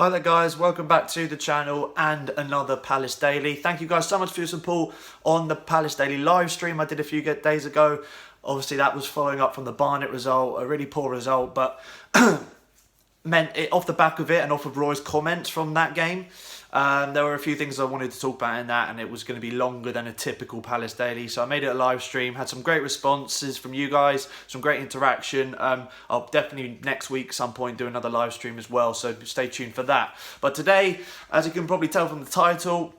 Hi there guys, welcome back to the channel and another Palace Daily. Thank you guys so much for your support on the Palace Daily live stream I did a few days ago. Obviously that was following up from the Barnet result, a really poor result, but meant it off the back of it and off of Roy's comments from that game. There were a few things I wanted to talk about in that, and it was going to be longer than a typical Palace Daily, so I made it a live stream. Had some great responses from you guys, some great interaction. I'll definitely next week some point do another live stream as well, so stay tuned for that. But today, as you can probably tell from the title,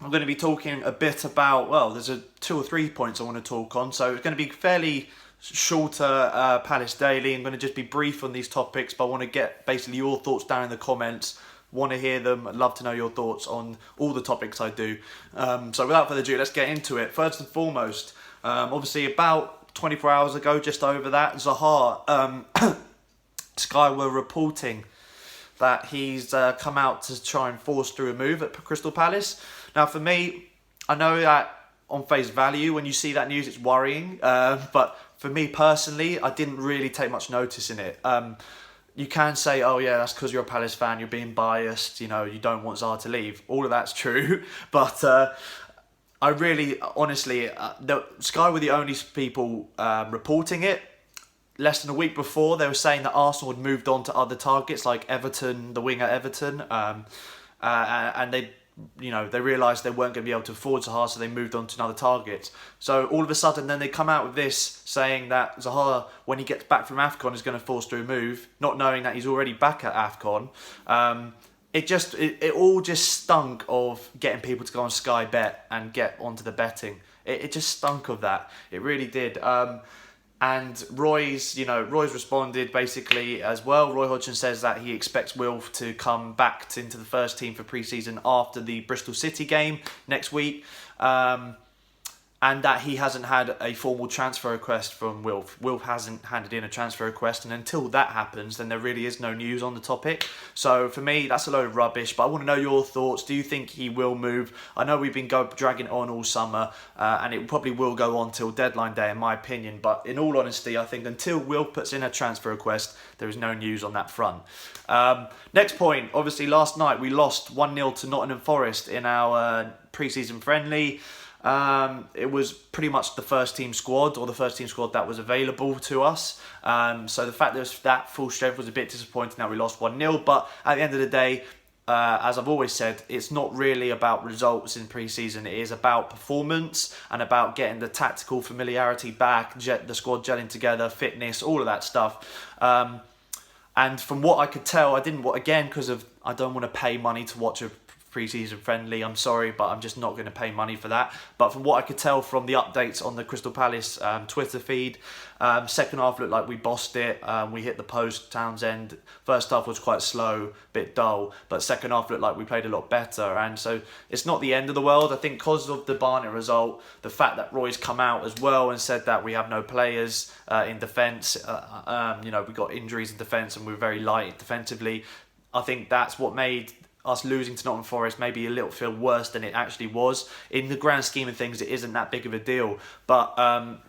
I'm going to be talking a bit about, well, there's 2 or 3 points I want to talk on, so it's going to be fairly shorter Palace Daily. I'm going to just be brief on these topics, but I want to get basically your thoughts down in the comments. Want to hear them. I'd love to know your thoughts on all the topics I do. So without further ado, let's get into it. First and foremost, obviously about 24 hours ago, just over that, Zaha, Sky were reporting that he's come out to try and force through a move at Crystal Palace. Now for me, I know that on face value, when you see that news, it's worrying. But for me personally, I didn't really take much notice in it. You can say, oh yeah, that's because you're a Palace fan, you're being biased, you know, you don't want Zaha to leave. All of that's true, but I really, honestly, Sky were the only people reporting it. Less than a week before, they were saying that Arsenal had moved on to other targets like Everton, the wing at Everton, and they realised they weren't going to be able to afford Zaha, so they moved on to another target. So all of a sudden, then they come out with this saying that Zaha, when he gets back from AFCON, is going to force through a move, not knowing that he's already back at AFCON. It all just stunk of getting people to go on Sky Bet and get onto the betting. It just stunk of that. It really did. And Roy's responded basically as well. Roy Hodgson says that he expects Wilf to come back into the first team for pre-season after the Bristol City game next week. And that he hasn't had a formal transfer request from Wilf. Wilf hasn't handed in a transfer request, and until that happens, then there really is no news on the topic. So for me, that's a load of rubbish, but I want to know your thoughts. Do you think he will move? I know we've been dragging it on all summer, and it probably will go on till deadline day, in my opinion. But in all honesty, I think until Wilf puts in a transfer request, there is no news on that front. Next point, obviously last night we lost 1-0 to Nottingham Forest in our pre-season friendly. It was pretty much the first team squad that was available to us. So the fact that it was that full strength was a bit disappointing that we lost 1-0. But at the end of the day, as I've always said, it's not really about results in pre-season. It is about performance and about getting the tactical familiarity back, the squad gelling together, fitness, all of that stuff. And from what I could tell, because I don't want to pay money to watch a pre-season friendly. I'm sorry, but I'm just not going to pay money for that. But from what I could tell from the updates on the Crystal Palace Twitter feed, second half looked like we bossed it. We hit the post, Townsend. First half was quite slow, bit dull, but second half looked like we played a lot better. And so it's not the end of the world. I think because of the Barnet result, the fact that Roy's come out as well and said that we have no players in defence, we got injuries in defence and we're very light defensively. I think that's what made us losing to Nottingham Forest maybe a little feel worse than it actually was. In the grand scheme of things, it isn't that big of a deal. But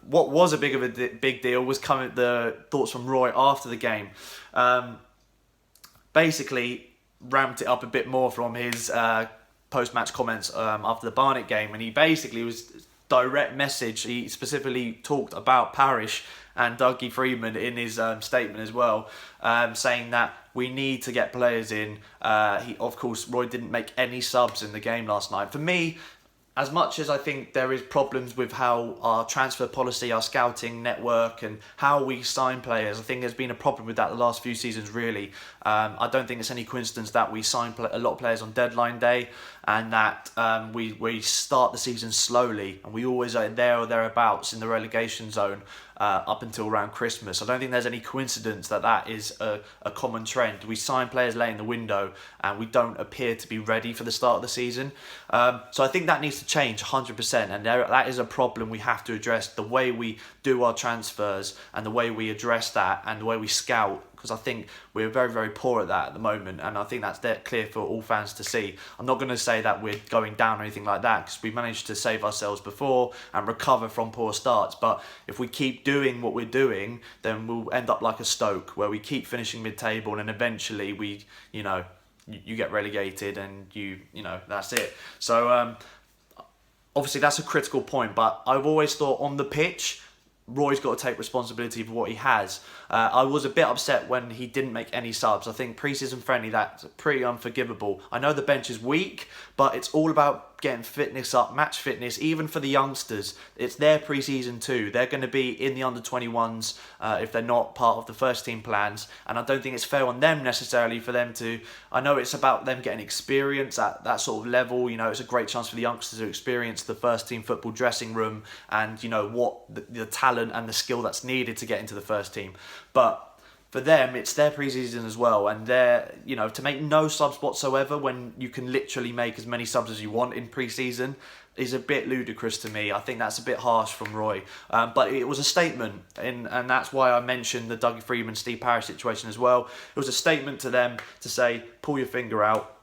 what was a big deal was the thoughts from Roy after the game. Basically, ramped it up a bit more from his post-match comments after the Barnet game, and he basically was direct message. He specifically talked about Parish and Dougie Freeman in his statement as well, saying that we need to get players in. Of course, Roy didn't make any subs in the game last night. For me, as much as I think there is problems with how our transfer policy, our scouting network, and how we sign players, I think there's been a problem with that the last few seasons, really. I don't think it's any coincidence that we sign a lot of players on deadline day, and that we start the season slowly, and we always are there or thereabouts in the relegation zone up until around Christmas. I don't think there's any coincidence that is a common trend. We sign players late in the window and we don't appear to be ready for the start of the season. So I think that needs to change 100%, and that is a problem we have to address, the way we do our transfers and the way we address that and the way we scout, because I think we're very, very poor at that at the moment, and I think that's clear for all fans to see. I'm not going to say that we're going down or anything like that, because we managed to save ourselves before and recover from poor starts, but if we keep doing what we're doing, then we'll end up like a Stoke, where we keep finishing mid-table and eventually we, you get relegated and you know, that's it. So obviously that's a critical point, but I've always thought on the pitch, Roy's got to take responsibility for what he has. I was a bit upset when he didn't make any subs. I think pre-season friendly, that's pretty unforgivable. I know the bench is weak, but it's all about getting fitness up, match fitness, even for the youngsters. It's their pre-season too. They're going to be in the under-21s if they're not part of the first team plans, and I don't think it's fair on them necessarily for them to... I know it's about them getting experience at that sort of level. You know, it's a great chance for the youngsters to experience the first team football dressing room and, you know, what the talent and the skill that's needed to get into the first team. But for them, it's their pre-season as well, and they're, you know, to make no subs whatsoever when you can literally make as many subs as you want in pre-season is a bit ludicrous to me. I think that's a bit harsh from Roy, but it was a statement, and that's why I mentioned the Dougie Freedman, Steve Parish situation as well. It was a statement to them to say, pull your finger out,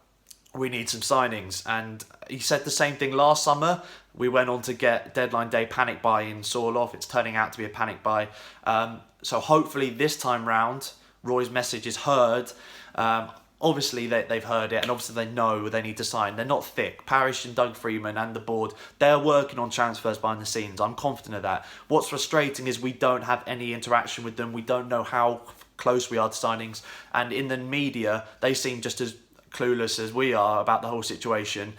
we need some signings. And he said the same thing last summer. We went on to get deadline day panic buy in Sorloth. It's turning out to be a panic buy. So hopefully this time round, Roy's message is heard. Obviously they've heard it, and obviously they know they need to sign. They're not thick. Parish and Doug Freeman and the board, they're working on transfers behind the scenes. I'm confident of that. What's frustrating is we don't have any interaction with them. We don't know how close we are to signings. And in the media, they seem just as clueless as we are about the whole situation.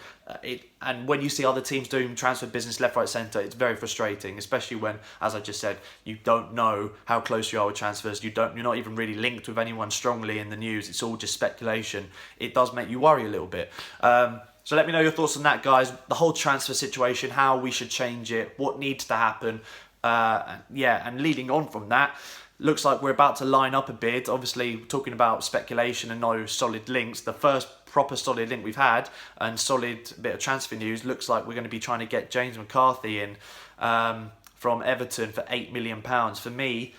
And when you see other teams doing transfer business left, right, centre, it's very frustrating, especially when, as I just said, you don't know how close you are with transfers. You're not even really linked with anyone strongly in the news. It's all just speculation. It does make you worry a little bit. So let me know your thoughts on that, guys. The whole transfer situation, how we should change it, what needs to happen. And leading on from that, looks like we're about to line up a bid. Obviously, talking about speculation and no solid links, the first proper solid link we've had and solid bit of transfer news looks like we're going to be trying to get James McCarthy in from Everton for £8 million. For me,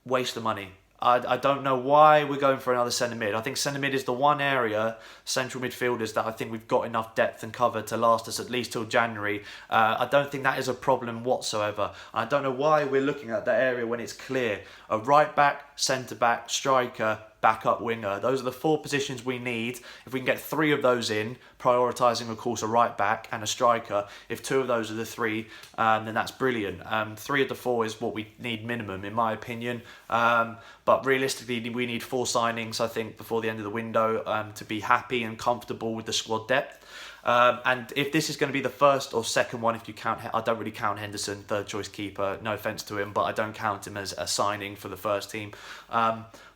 waste of money. I don't know why we're going for another centre mid. I think centre mid is the one area, central midfielders, that I think we've got enough depth and cover to last us at least till January. I don't think that is a problem whatsoever. I don't know why we're looking at that area when it's clear. A right back, centre back, striker, backup winger. Those are the four positions we need. If we can get three of those in, prioritising of course a right back and a striker, if two of those are the three, then that's brilliant. 3 of the 4 is what we need minimum in my opinion. But realistically we need 4 signings I think before the end of the window to be happy and comfortable with the squad depth. And if this is going to be the first or second one, if you count, I don't really count Henderson, third choice keeper, no offence to him, but I don't count him as a signing for the first team.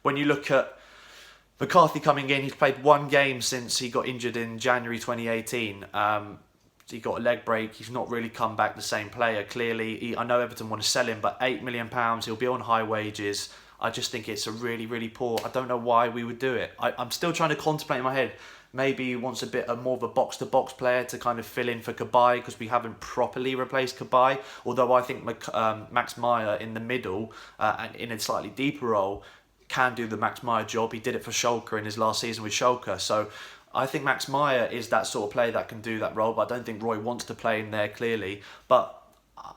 When you look at McCarthy coming in, he's played 1 game since he got injured in January 2018. He got a leg break. He's not really come back the same player. Clearly, I know Everton want to sell him, but £8 million, he'll be on high wages. I just think it's a really, really poor... I don't know why we would do it. I'm still trying to contemplate in my head. Maybe he wants a bit more of a box-to-box player to kind of fill in for Cabaye because we haven't properly replaced Cabaye. Although I think Max Meyer in the middle and in a slightly deeper role can do the Max Meyer job. He did it for Schalke in his last season with Schalke. So I think Max Meyer is that sort of player that can do that role, but I don't think Roy wants to play in there clearly. But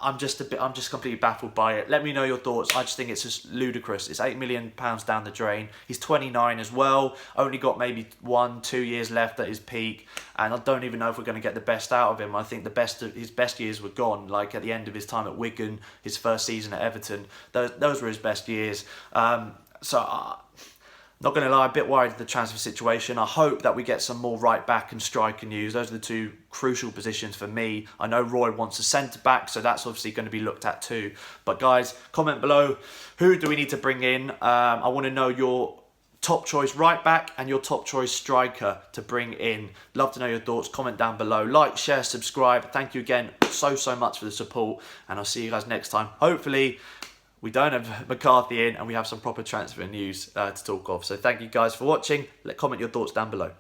I'm just completely baffled by it. Let me know your thoughts. I just think it's just ludicrous. It's £8 million down the drain. He's 29 as well. Only got maybe 1-2 years left at his peak, and I don't even know if we're going to get the best out of him. I think his best years were gone. Like at the end of his time at Wigan, his first season at Everton, those were his best years. Not going to lie, a bit worried of the transfer situation. I hope that we get some more right back and striker news. Those are the 2 crucial positions for me. I know Roy wants a centre back, so that's obviously going to be looked at too. But guys, comment below, who do we need to bring in? I want to know your top choice right back and your top choice striker to bring in. Love to know your thoughts. Comment down below. Like, share, subscribe. Thank you again so much for the support, and I'll see you guys next time. Hopefully we don't have McCarthy in and we have some proper transfer news to talk of. So thank you guys for watching. Comment your thoughts down below.